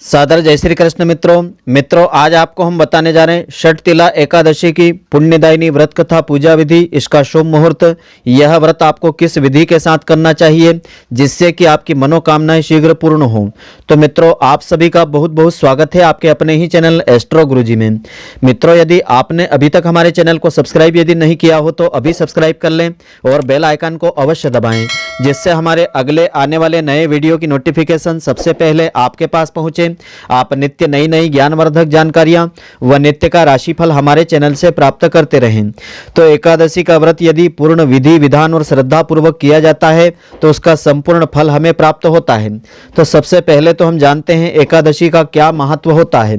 सादर जय श्री कृष्ण मित्रों आज आपको हम बताने जा रहे हैं षटतिला एकादशी की पुण्यदायिनी व्रत कथा पूजा विधि। इसका शुभ मुहूर्त, यह व्रत आपको किस विधि के साथ करना चाहिए जिससे कि आपकी मनोकामनाएं शीघ्र पूर्ण हों। तो मित्रों आप सभी का बहुत बहुत स्वागत है आपके अपने ही चैनल एस्ट्रो गुरुजी में। मित्रों यदि आपने अभी तक हमारे चैनल को सब्सक्राइब यदि नहीं किया हो तो अभी सब्सक्राइब कर लें और बेल आइकन को अवश्य दबाएं, जिससे हमारे अगले आने वाले नए वीडियो की नोटिफिकेशन सबसे पहले आपके पास पहुंचे। आप नित्य नई नई ज्ञानवर्धक जानकारियां व नित्य का राशिफल हमारे चैनल से प्राप्त करते रहें। तो एकादशी का व्रत यदि पूर्ण विधि विधान और श्रद्धा पूर्वक किया जाता है तो उसका संपूर्ण फल हमें प्राप्त होता है। तो सबसे पहले तो हम जानते हैं एकादशी का क्या महत्व होता है।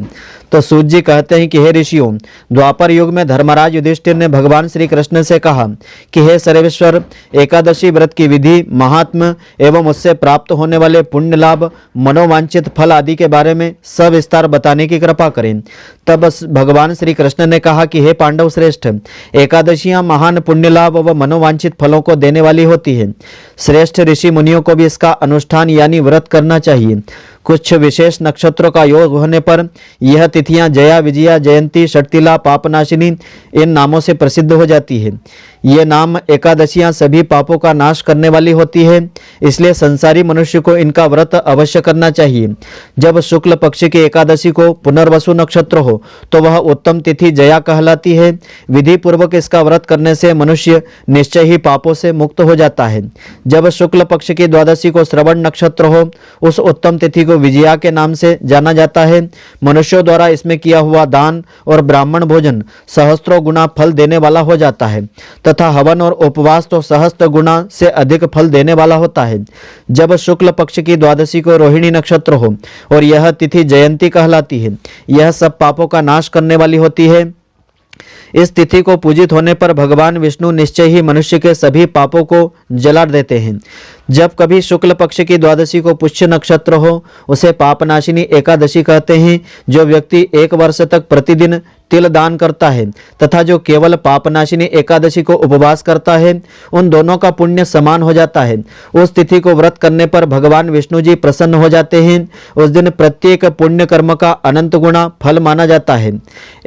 तो सूत जी कहते हैं कि हे ऋषियों, द्वापर युग में धर्मराज युधिष्ठिर ने भगवान श्री कृष्ण से कहा कि हे सर्वेश्वर, एकादशी व्रत की विधि, महात्म्य एवं उससे प्राप्त होने वाले पुण्य लाभ, मनोवांछित फल आदि के बारे में सविस्तार बताने की कृपा करें। तब भगवान श्री कृष्ण ने कहा कि हे पांडव श्रेष्ठ, एकादशियां महान पुण्य लाभ व मनोवांछित फलों को देने वाली होती है। श्रेष्ठ ऋषि मुनियों को भी इसका अनुष्ठान यानी व्रत करना चाहिए। कुछ विशेष नक्षत्रों का योग होने पर यह तिथियां जया, विजया, जयंती, षटतिला, पापनाशिनी इन नामों से प्रसिद्ध हो जाती है। ये नाम एकादशियां सभी पापों का नाश करने वाली होती है, इसलिए संसारी मनुष्य को इनका व्रत अवश्य करना चाहिए। जब शुक्ल पक्ष की एकादशी को पुनर्वसु नक्षत्र हो तो वह उत्तम तिथि जया कहलाती है। विधि पूर्वक इसका व्रत करने से मनुष्य निश्चय ही पापों से मुक्त हो जाता है। जब शुक्ल पक्ष की द्वादशी को श्रवण नक्षत्र हो, उस उत्तम तिथि को विजया के नाम से जाना जाता है। मनुष्यों द्वारा इसमें किया हुआ दान और ब्राह्मण भोजन सहस्त्रों गुना फल देने वाला हो जाता है तथा हवन और उपवास तो सहस्त्र गुना से अधिक फल देने वाला होता है। जब शुक्ल पक्ष की द्वादशी को रोहिणी नक्षत्र हो और यह तिथि जयंती कहलाती है, यह सब पापों का नाश करने वाली होती है। इस तिथि को पूजित होने पर भगवान विष्णु निश्चय ही मनुष्य के सभी पापों को जला देते हैं। जब कभी शुक्ल पक्ष की द्वादशी को पुष्य नक्षत्र हो, उसे पापनाशिनी एकादशी कहते हैं। जो व्यक्ति 1 वर्ष तक प्रतिदिन तिल दान करता है तथा जो केवल पापनाशिनी एकादशी को उपवास करता है, उन दोनों का पुण्य समान हो जाता है। उस तिथि को व्रत करने पर भगवान विष्णु जी प्रसन्न हो जाते हैं। उस दिन प्रत्येक पुण्य कर्म का अनंत गुना फल माना जाता है।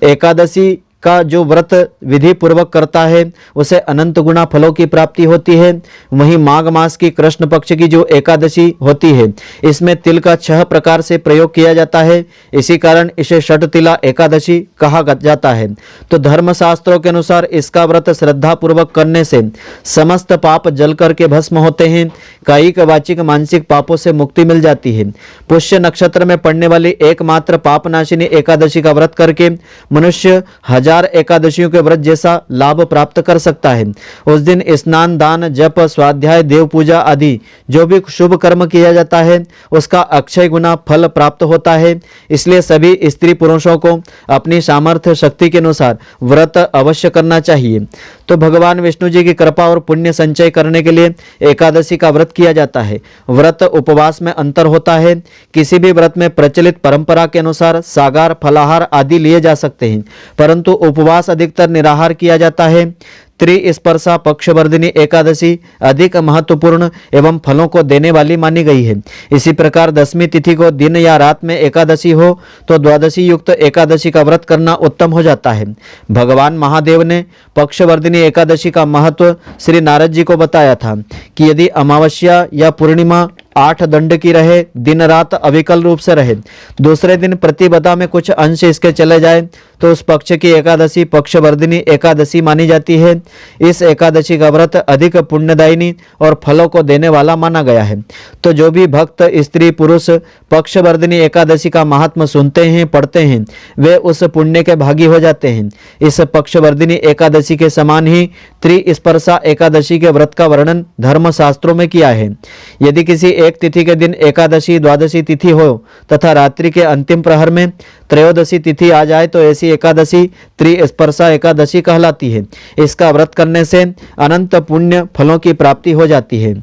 एकादशी का जो व्रत विधि पूर्वक करता है उसे अनंत गुना फलों की प्राप्ति होती है। वहीं माघ मास की कृष्ण पक्ष की जो एकादशी होती है, इसमें तिल का 6 प्रकार से प्रयोग किया जाता है। इसी कारण इसे षटतिला एकादशी कहा जाता है। तो धर्मशास्त्रों के अनुसार इसका व्रत श्रद्धा पूर्वक करने से समस्त पाप जल करके भस्म होते हैं। कायिक, वाचिक, मानसिक पापों से मुक्ति मिल जाती है। पुष्य नक्षत्र में पड़ने वाली एकमात्र पापनाशिनी एकादशी का व्रत करके मनुष्य 1000 एकादशियों के व्रत जैसा लाभ प्राप्त कर सकता है। उस दिन स्नान, दान, जप, स्वाध्याय, देव पूजा आदि जो भी शुभ कर्म किया जाता है उसका अक्षय गुना फल प्राप्त होता है। इसलिए सभी स्त्री पुरुषों को अपनी सामर्थ्य शक्ति के अनुसार व्रत अवश्य करना चाहिए। तो भगवान विष्णु जी की कृपा और पुण्य संचय करने के लिए एकादशी का व्रत किया जाता है। व्रत उपवास में अंतर होता है। किसी भी व्रत में प्रचलित परंपरा के अनुसार सागार, फलाहार आदि लिए जा सकते हैं, परंतु उपवास अधिकतर निराहार किया जाता है। त्रिस्पर्शा पक्षवर्धिनी एकादशी अधिक महत्वपूर्ण एवं फलों को देने वाली मानी गई है। इसी प्रकार 10वीं तिथि को दिन या रात में एकादशी हो तो द्वादशी युक्त एकादशी का व्रत करना उत्तम हो जाता है। भगवान महादेव ने पक्षवर्धिनी एकादशी का महत्व श्री नारद जी को बताया था कि यदि अमावस्या या पूर्णिमा 8 दंड की रहे, दिन रात अविकल रूप से रहे, दूसरे दिन प्रतिपदा में कुछ अंश इसके चले जाए तो उस पक्ष की एकादशी पक्षवर्धिनी एकादशी मानी जाती है। इस एकादशी का व्रत अधिक पुण्यदायिनी और फलों को देने वाला माना गया है। तो जो भी भक्त स्त्री पुरुष पक्षवर्धिनी एकादशी का महात्म सुनते हैं, पढ़ते हैं, वे उस पुण्य के भागी हो जाते हैं। इस पक्षवर्धिनी एकादशी के समान ही त्रिस्पर्शा एकादशी के व्रत का वर्णन धर्मशास्त्रों में किया है। यदि किसी एक तिथि के दिन एकादशी, द्वादशी तिथि हो तथा रात्रि के अंतिम प्रहर में त्रयोदशी तिथि आ जाए तो ऐसी एकादशी त्रिस्पर्शा एकादशी कहलाती है। इसका व्रत करने से अनंत पुण्य फलों की प्राप्ति हो जाती है।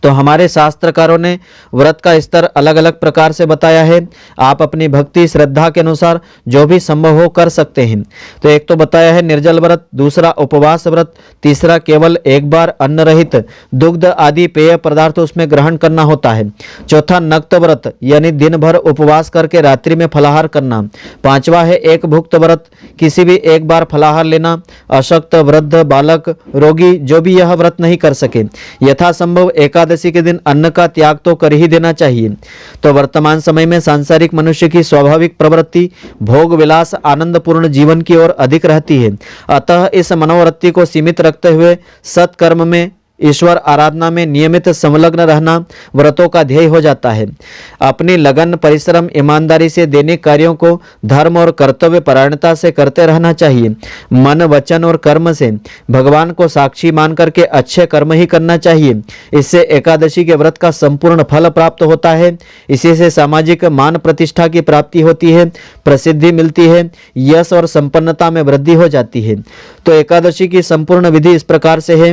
तो हमारे शास्त्रकारों ने व्रत का स्तर अलग अलग प्रकार से बताया है। आप अपनी भक्ति श्रद्धा के अनुसार जो भी संभव हो कर सकते हैं। तो एक तो बताया है निर्जल व्रत, दूसरा उपवास व्रत, तीसरा केवल एक बार अन्न रहित दुग्ध आदि पेय पदार्थ उसमें ग्रहण करना होता है, चौथा नक्त व्रत यानी दिन भर उपवास करके रात्रि में फलाहार करना, पांचवा है एक भुक्त व्रत, किसी भी एक बार फलाहार लेना, अशक्त, वृद्ध, बालक, रोगी जो भी यह व्रत नहीं कर सके यथासंभव एकादशी के दिन अन्न का त्याग तो कर ही देना चाहिए। तो वर्तमान समय में सांसारिक मनुष्य की स्वाभाविक प्रवृत्ति भोग विलास आनंदपूर्ण जीवन की ओर अधिक रहती है। अतः इस मनोवृत्ति को सीमित रखते हुए सत्कर्म में ईश्वर आराधना में नियमित संलग्न रहना व्रतों का ध्येय हो जाता है। अपनी लगन परिश्रम ईमानदारी से दैनिक कार्यों को धर्म और कर्तव्य परायणता से करते रहना चाहिए। मन वचन और कर्म से भगवान को साक्षी मान करके अच्छे कर्म ही करना चाहिए। इससे एकादशी के व्रत का संपूर्ण फल प्राप्त होता है। इसी से सामाजिक मान प्रतिष्ठा की प्राप्ति होती है, प्रसिद्धि मिलती है, यश और संपन्नता में वृद्धि हो जाती है। तो एकादशी की संपूर्ण विधि इस प्रकार से है।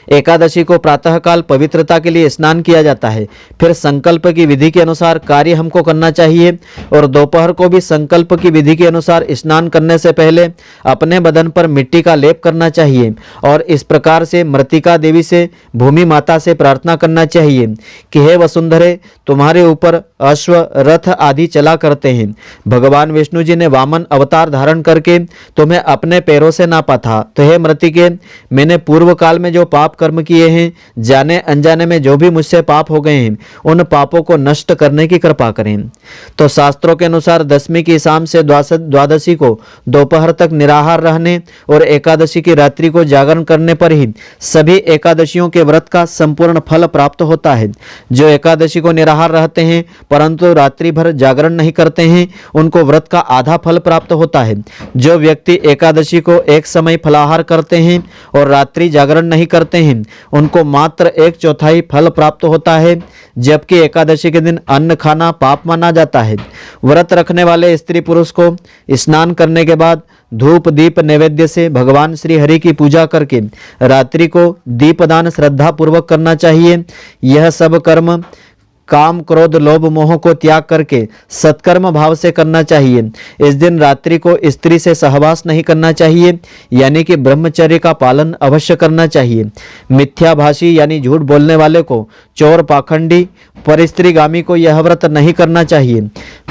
एकादशी को प्रातःकाल पवित्रता के लिए स्नान किया जाता है, फिर संकल्प की विधि के अनुसार कार्य हमको करना चाहिए और दोपहर को भी संकल्प की विधि के अनुसार स्नान करने से पहले अपने बदन पर मिट्टी का लेप करना चाहिए और इस प्रकार से मृतिका देवी से भूमि माता से प्रार्थना करना चाहिए कि हे वसुंधरे, तुम्हारे ऊपर अश्व रथ आदि चला करते हैं। भगवान विष्णु जी ने वामन अवतार धारण करके तुम्हें अपने पैरों से नापा था। तो हे मृतिके, मैंने पूर्व काल में जो पाप कर्म किए हैं, जाने अनजाने में जो भी मुझसे पाप हो गए हैं, उन पापों को नष्ट करने की कृपा करें। तो शास्त्रों के अनुसार दसवीं की शाम से द्वादशी को दोपहर तक निराहार रहने और एकादशी की रात्रि को जागरण करने पर ही सभी एकादशियों के व्रत का संपूर्ण फल प्राप्त होता है। जो एकादशी को निराहार रहते हैं परंतु रात्रि भर जागरण नहीं करते हैं, उनको व्रत का आधा फल प्राप्त होता है। जो व्यक्ति एकादशी को एक समय फलाहार करते हैं और रात्रि जागरण नहीं करते हैं, उनको मात्र 1/4 फल प्राप्त होता है, जबकि एकादशी के दिन अन्न खाना पाप माना जाता है। व्रत रखने वाले स्त्री पुरुष को स्नान करने के बाद धूप दीप नैवेद्य से भगवान श्री हरि की पूजा करके रात्रि को दीपदान श्रद्धा पूर्वक करना चाहिए। यह सब कर्म काम क्रोध लोभ मोह को त्याग करके सत्कर्म भाव से करना चाहिए। इस दिन रात्रि को स्त्री से सहवास नहीं करना चाहिए, यानी कि ब्रह्मचर्य का पालन अवश्य करना चाहिए। मिथ्याभाषी यानी झूठ बोलने वाले को, चोर पाखंडी परिस्त्रीगामी को यह व्रत नहीं करना चाहिए।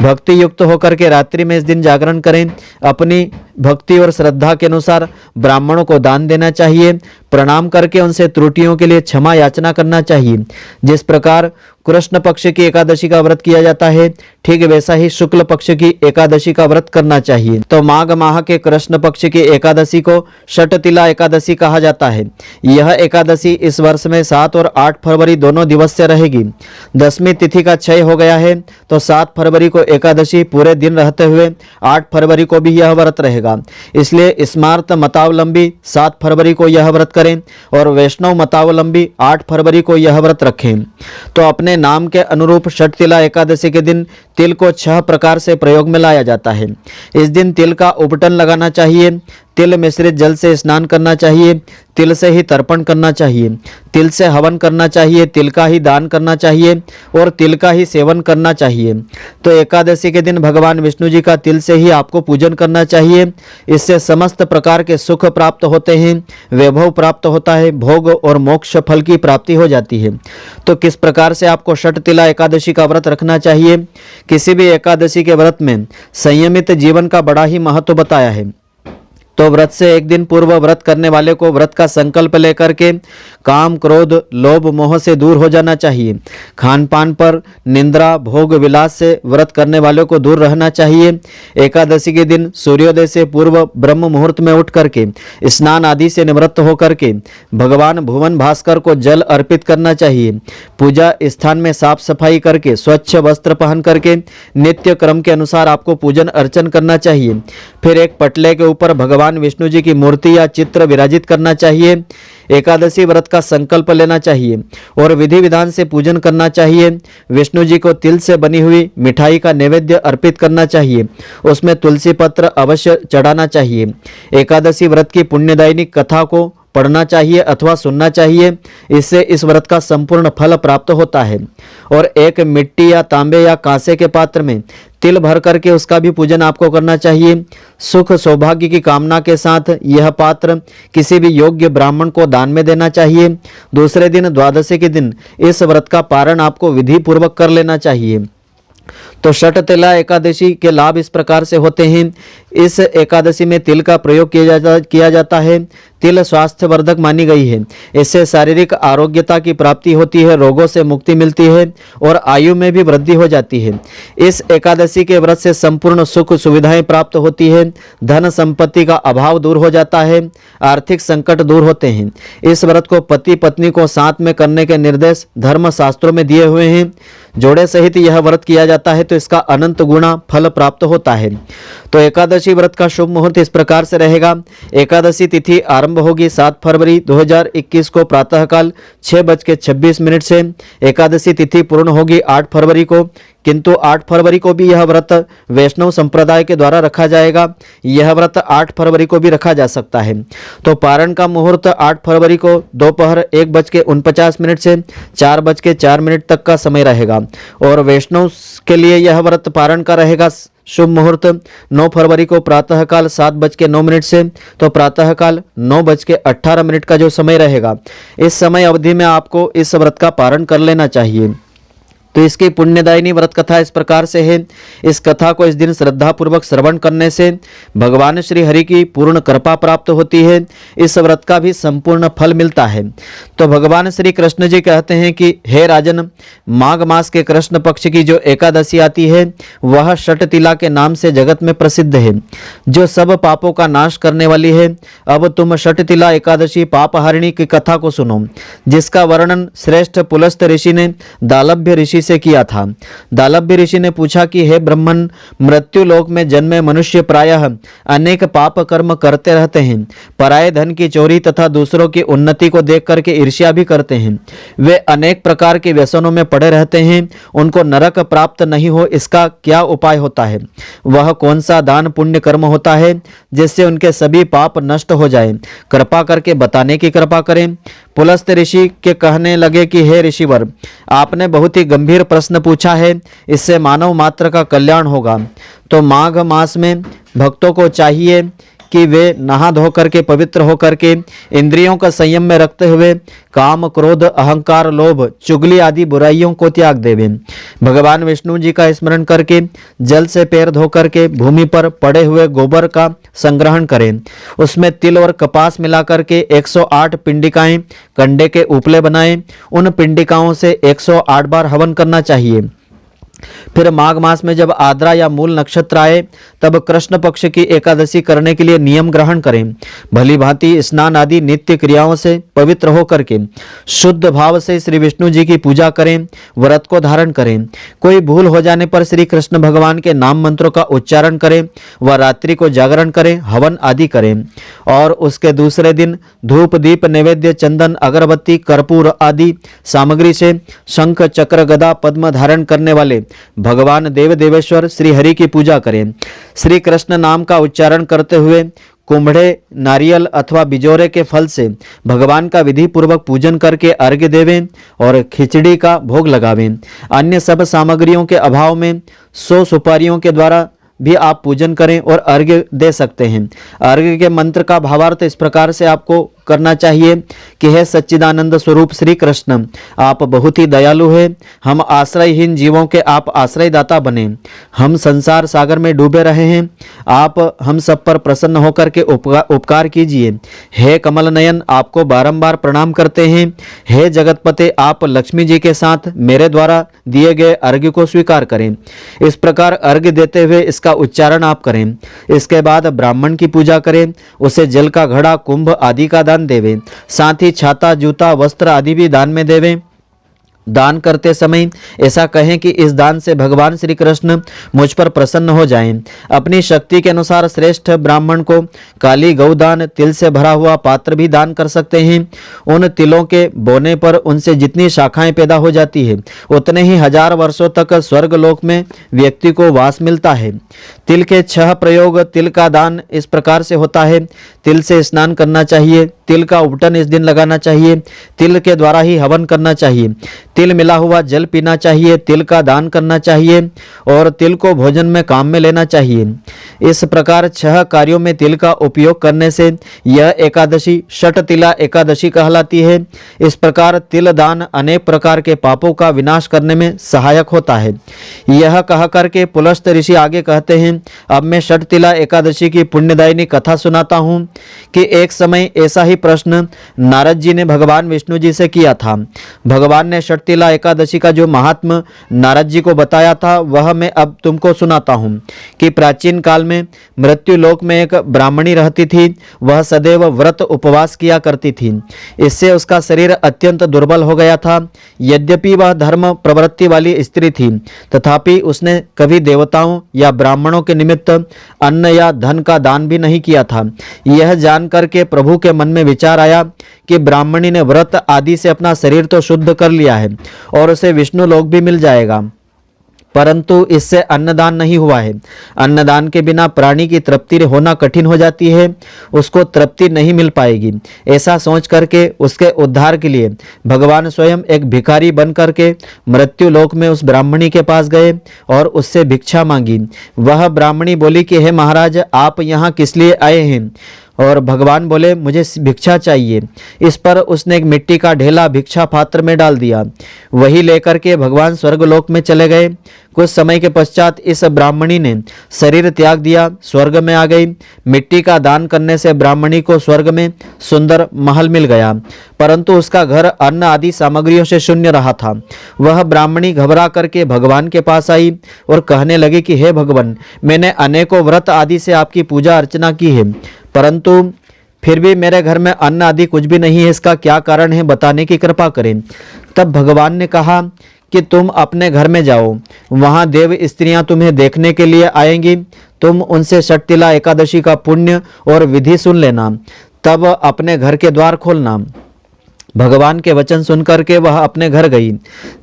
भक्ति युक्त होकर के रात्रि में इस दिन जागरण करें। अपनी भक्ति और श्रद्धा के अनुसार ब्राह्मणों को दान देना चाहिए। प्रणाम करके उनसे त्रुटियों के लिए क्षमा याचना करना चाहिए। जिस प्रकार कृष्ण पक्ष की एकादशी का व्रत किया जाता है, ठीक वैसा ही शुक्ल पक्ष की एकादशी का व्रत करना चाहिए। तो माघ माह के कृष्ण पक्ष की एकादशी को षटतिला एकादशी कहा जाता है। यह एकादशी इस वर्ष में 7 और 8 फरवरी दोनों दिवस से रहेगी। 10वीं तिथि का क्षय हो गया है, तो 7 फरवरी को एकादशी पूरे दिन रहते हुए 8 फरवरी को भी यह व्रत रहेगा। इसलिए स्मार्त मतावलंबी 7 फरवरी को यह व्रत करें और वैष्णव मतावलंबी 8 फरवरी को यह व्रत रखें। तो अपने नाम के अनुरूप षटतिला एकादशी के दिन तिल को 6 प्रकार से प्रयोग में लाया जाता है। इस दिन तिल का उपटन लगाना चाहिए, तिल मिश्रित जल से स्नान करना चाहिए, तिल से ही तर्पण करना चाहिए, तिल से हवन करना चाहिए, तिल का ही दान करना चाहिए और तिल का ही सेवन करना चाहिए। तो एकादशी के दिन भगवान विष्णु जी का तिल से ही आपको पूजन करना चाहिए। इससे समस्त प्रकार के सुख प्राप्त होते हैं, वैभव प्राप्त होता है, भोग और मोक्ष फल की प्राप्ति हो जाती है। तो किस प्रकार से आपको षटतिला एकादशी का व्रत रखना चाहिए? किसी भी एकादशी के व्रत में संयमित जीवन का बड़ा ही महत्व बताया है। तो व्रत से एक दिन पूर्व व्रत करने वाले को व्रत का संकल्प लेकर के काम क्रोध लोभ मोह से दूर हो जाना चाहिए। खान पान पर निंद्रा भोग विलास से व्रत करने वालों को दूर रहना चाहिए। एकादशी के दिन सूर्योदय से पूर्व ब्रह्म मुहूर्त में उठ करके स्नान आदि से निवृत्त होकर के भगवान भुवन भास्कर को जल अर्पित करना चाहिए। पूजा स्थान में साफ सफाई करके स्वच्छ वस्त्र पहन करके नित्य क्रम के अनुसार आपको पूजन अर्चन करना चाहिए। फिर एक पटले के ऊपर भगवान विष्णु जी की मूर्ति या चित्र विराजित करना चाहिए। एकादशी व्रत का संकल्प लेना चाहिए और विधि विधान से पूजन करना चाहिए। विष्णु जी को तिल से बनी हुई मिठाई का नैवेद्य अर्पित करना चाहिए। उसमें तुलसी पत्र अवश्य चढ़ाना चाहिए। एकादशी व्रत की पुण्यदायिनी कथा को पढ़ना चाहिए अथवा सुनना चाहिए। इससे इस व्रत का संपूर्ण फल प्राप्त होता है। और एक मिट्टी या तांबे या कांसे के पात्र में तिल भर करके उसका भी पूजन आपको करना चाहिए। सुख सौभाग्य की कामना के साथ यह पात्र किसी भी योग्य ब्राह्मण को दान में देना चाहिए। दूसरे दिन द्वादशी के दिन इस व्रत का पारण आपको विधि पूर्वक कर लेना चाहिए। तो षटतिला एकादशी के लाभ इस प्रकार से होते हैं। इस एकादशी में तिल का प्रयोग किया जाता है। तिल स्वास्थ्यवर्धक मानी गई है। इससे शारीरिक आरोग्यता की प्राप्ति होती है, रोगों से मुक्ति मिलती है और आयु में भी वृद्धि हो जाती है। इस एकादशी के व्रत से संपूर्ण सुख सुविधाएं प्राप्त होती है। धन संपत्ति का अभाव दूर हो जाता है, आर्थिक संकट दूर होते हैं। इस व्रत को पति पत्नी को साथ में करने के निर्देश धर्म शास्त्रों में दिए हुए हैं। जोड़े सहित यह व्रत किया जाता है तो इसका अनंत गुना फल प्राप्त होता है। तो एकादशी व्रत का शुभ मुहूर्त इस प्रकार से रहेगा। एकादशी तिथि आरंभ होगी 7 फरवरी 2021 को प्रातःकाल 6:26 से। एकादशी तिथि पूर्ण होगी 8 फरवरी को, किंतु 8 फरवरी को भी यह व्रत वैष्णव संप्रदाय के द्वारा रखा जाएगा। यह व्रत 8 फरवरी को भी रखा जा सकता है। तो पारण का मुहूर्त 8 फरवरी को दोपहर 1:49 से 4:04 तक का समय रहेगा। और वैष्णव के लिए यह व्रत पारण का रहेगा शुभ मुहूर्त 9 फरवरी को प्रातःकाल 7:09 से। तो प्रातःकाल 9:18 का जो समय रहेगा, इस समय अवधि में आपको इस व्रत का पारण कर लेना चाहिए। तो इसकी पुण्यदायिनी व्रत कथा इस प्रकार से है। इस कथा को इस दिन श्रद्धापूर्वक श्रवण करने से भगवान श्री हरि की पूर्ण कृपा प्राप्त होती है। इस व्रत का भी संपूर्ण फल मिलता है। तो भगवान श्री कृष्ण जी कहते हैं कि हे राजन, माघ मास के कृष्ण पक्ष की जो एकादशी आती है वह षटतिला के नाम से जगत में प्रसिद्ध है, जो सब पापों का नाश करने वाली है। अब तुम षटतिला एकादशी पापहारिणी की कथा को सुनो, जिसका वर्णन श्रेष्ठ पुलस्त ऋषि ने दालभ्य ऋषि से किया था। दालभ्य ऋषि ने पूछा कि हे ब्रह्मन, मृत्यु लोक में जन्मे मनुष्य प्रायः अनेक पाप कर्म करते रहते हैं। पराये धन की चोरी तथा दूसरों की उन्नति को देख करके ईर्ष्या भी करते हैं। वे अनेक प्रकार के व्यसनों में पड़े रहते हैं। उनको नरक प्राप्त नहीं हो, इसका क्या उपाय होता है? वह कौन सा दान पुण्य कर्म होता है जिससे उनके सभी पाप नष्ट हो जाए? कृपा करके बताने की कृपा करें। पुलस्त ऋषि के कहने लगे कि हे ऋषिवर, आपने बहुत ही गंभीर प्रश्न पूछा है। इससे मानव मात्र का कल्याण होगा। तो माघ मास में भक्तों को चाहिए कि वे नहा धो करके पवित्र होकर के इंद्रियों का संयम में रखते हुए काम, क्रोध, अहंकार, लोभ, चुगली आदि बुराइयों को त्याग देवें। भगवान विष्णु जी का स्मरण करके जल से पैर धो करके भूमि पर पड़े हुए गोबर का संग्रहण करें। उसमें तिल और कपास मिला करके 108 पिंडिकाएं कंडे के उपले बनाएं। उन पिंडिकाओं से 108 बार हवन करना चाहिए। फिर माघ मास में जब आद्रा या मूल नक्षत्र आए तब कृष्ण पक्ष की एकादशी करने के लिए नियम ग्रहण करें। भली भांति स्नान आदि नित्य क्रियाओं से पवित्र होकर के शुद्ध भाव से श्री विष्णु जी की पूजा करें, व्रत को धारण करें। कोई भूल हो जाने पर श्री कृष्ण भगवान के नाम मंत्रों का उच्चारण करें व रात्रि को जागरण करें, हवन आदि करें। और उसके दूसरे दिन धूप, दीप, नैवेद्य, चंदन, अगरबत्ती, कर्पूर आदि सामग्री से शंख, चक्र, गदा, पद्म धारण करने वाले भगवान देव देवेश्वर श्री हरि की पूजा करें। श्री कृष्ण नाम का उच्चारण करते हुए कुंभड़े, नारियल अथवा बिजोरे के फल से भगवान का विधि पूर्वक पूजन करके अर्घ्य देवें और खिचड़ी का भोग लगावें। अन्य सब सामग्रियों के अभाव में 100 सुपारियों के द्वारा भी आप पूजन करें और अर्घ्य दे सकते हैं। अर्घ्य के मंत्र का भावार्थ इस प्रकार से आपको करना चाहिए कि हे सच्चिदानंद स्वरूप श्री कृष्ण, आप बहुत ही दयालु हैं। हम आश्रयहीन जीवों के आप आश्रयदाता बने। हम संसार सागर में डूबे रहे हैं। आप हम सब पर प्रसन्न होकर के उपकार कीजिए। हे कमल नयन, आपको बारंबार प्रणाम करते हैं। हे जगतपते, आप लक्ष्मी जी के साथ मेरे द्वारा दिए गए अर्घ्य को स्वीकार करें। इस प्रकार अर्घ्य देते हुए इसका उच्चारण आप करें। इसके बाद ब्राह्मण की पूजा करें, उसे जल का घड़ा, कुंभ आदि का दान देवें। साथ ही छाता, जूता, वस्त्र आदि भी दान में देवें। दान करते समय ऐसा कहें कि इस दान से भगवान श्री कृष्ण मुझ पर प्रसन्न हो जाएं। अपनी शक्ति के अनुसार श्रेष्ठ ब्राह्मण को काली गौदान, तिल से भरा हुआ पात्र भी दान कर सकते हैं। उन तिलों के बोने पर उनसे जितनी शाखाएं पैदा हो जाती है उतने ही 1000 वर्षों तक स्वर्ग लोक में व्यक्ति को वास मिलता है। तिल के 6 प्रयोग। तिल का दान इस प्रकार से होता है। तिल से स्नान करना चाहिए, तिल का उपटन इस दिन लगाना चाहिए, तिल के द्वारा ही हवन करना चाहिए, तिल मिला हुआ जल पीना चाहिए, तिल का दान करना चाहिए और तिल को भोजन में काम में लेना चाहिए। इस प्रकार 6 कार्यों में तिल का उपयोग करने से यह एकादशी षट तिला एकादशी कहलाती है। इस प्रकार तिल दान अनेक प्रकार के पापों का विनाश करने में सहायक होता है। यह कह करके पुलस्त ऋषि आगे कहते हैं, अब मैं षट तिला एकादशी की पुण्यदायिनी कथा सुनाता हूँ कि एक समय ऐसा ही प्रश्न नारद जी ने भगवान विष्णु जी से किया था। भगवान ने षट तिला एकादशी का जो महात्म नारद जी को बताया था वह मैं अब तुमको सुनाता हूँ कि प्राचीन काल में मृत्यु लोक में एक ब्राह्मणी रहती थी। वह सदैव व्रत उपवास किया करती थी। इससे उसका शरीर अत्यंत दुर्बल हो गया था। यद्यपि वह धर्म प्रवृत्ति वाली स्त्री थी, तथापि उसने कभी देवताओं या ब्राह्मणों के निमित्त अन्न या धन का दान भी नहीं किया था। यह जानकर के प्रभु के मन में विचार आया कि ब्राह्मणी ने व्रत आदि से अपना शरीर तो शुद्ध कर लिया है और उसे विष्णु लोक भी मिल जाएगा, परंतु इससे अन्नदान नहीं हुआ है। अन्नदान के बिना प्राणी की तृप्ति होना कठिन हो जाती है, उसको तृप्ति नहीं मिल पाएगी। ऐसा सोच करके उसके उद्धार के लिए भगवान स्वयं एक भिखारी बन करके मृत्यु लोक में उस ब्राह्मणी के पास गए और उससे भिक्षा मांगी। वह ब्राह्मणी बोली कि हे महाराज, आप यहाँ किस लिए आए हैं? और भगवान बोले, मुझे भिक्षा चाहिए। इस पर उसने एक मिट्टी का ढेला भिक्षा पात्र में डाल दिया। वही लेकर के भगवान स्वर्गलोक में चले गए। कुछ समय के पश्चात इस ब्राह्मणी ने शरीर त्याग दिया, स्वर्ग में आ गई। मिट्टी का दान करने से ब्राह्मणी को स्वर्ग में सुंदर महल मिल गया, परंतु उसका घर अन्न आदि सामग्रियों से शून्य रहा था। वह ब्राह्मणी घबरा करके भगवान के पास आई और कहने लगी कि हे भगवान, मैंने अनेकों व्रत आदि से आपकी पूजा अर्चना की है, परंतु फिर भी मेरे घर में अन्न आदि कुछ भी नहीं है। इसका क्या कारण है, बताने की कृपा करें। तब भगवान ने कहा कि तुम अपने घर में जाओ, वहाँ देव स्त्रियां तुम्हें देखने के लिए आएंगी। तुम उनसे षट तिला एकादशी का पुण्य और विधि सुन लेना, तब अपने घर के द्वार खोलना। भगवान के वचन सुनकर के वह अपने घर गई।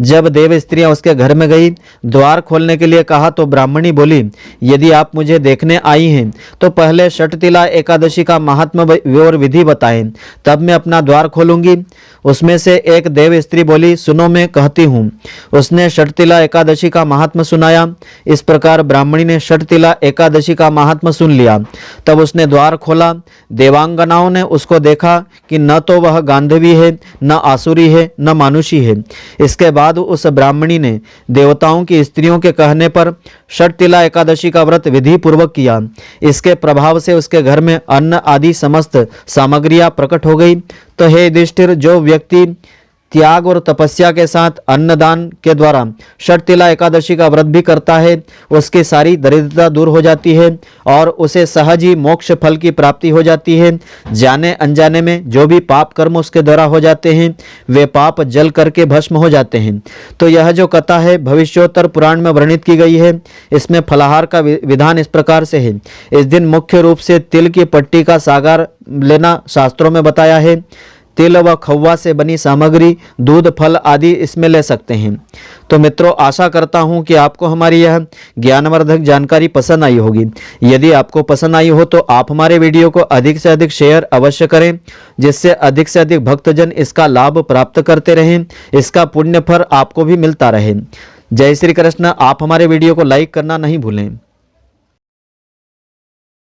जब देव स्त्रियां उसके घर में गई, द्वार खोलने के लिए कहा तो ब्राह्मणी बोली, यदि आप मुझे देखने आई हैं तो पहले षट तिला एकादशी का महात्म्य और विधि बताएं, तब मैं अपना द्वार खोलूंगी। उसमें से एक देव स्त्री बोली, सुनो मैं कहती हूँ। उसने षट तिला एकादशी का महात्म्य सुनाया। इस प्रकार ब्राह्मणी ने षट तिला एकादशी का महात्म्य सुन लिया। तब उसने द्वार खोला। देवांगनाओं ने उसको देखा कि न तो वह गांधवी है, न आसुरी है, न मानुषी है। इसके बाद उस ब्राह्मणी ने देवताओं की स्त्रियों के कहने पर षट तिला एकादशी का व्रत विधि पूर्वक किया। इसके प्रभाव से उसके घर में अन्न आदि समस्त सामग्रियां प्रकट हो गई। तो हे युधिष्ठिर, जो व्यक्ति त्याग और तपस्या के साथ अन्नदान के द्वारा षट तिला एकादशी का व्रत भी करता है, उसकी सारी दरिद्रता दूर हो जाती है और उसे सहज ही मोक्ष फल की प्राप्ति हो जाती है। जाने अनजाने में जो भी पाप कर्म उसके द्वारा हो जाते हैं, वे पाप जल करके भस्म हो जाते हैं। तो यह जो कथा है भविष्योत्तर पुराण में वर्णित की गई है। इसमें फलाहार का विधान इस प्रकार से है। इस दिन मुख्य रूप से तिल की पट्टी का सागार लेना शास्त्रों में बताया है। तिल व खव्वा से बनी सामग्री, दूध, फल आदि इसमें ले सकते हैं। तो मित्रों, आशा करता हूं कि आपको हमारी यह ज्ञानवर्धक जानकारी पसंद आई होगी। यदि आपको पसंद आई हो तो आप हमारे वीडियो को अधिक से अधिक शेयर अवश्य करें, जिससे अधिक से अधिक भक्तजन इसका लाभ प्राप्त करते रहें, इसका पुण्य फल आपको भी मिलता रहे। जय श्री कृष्ण। आप हमारे वीडियो को लाइक करना नहीं भूलें।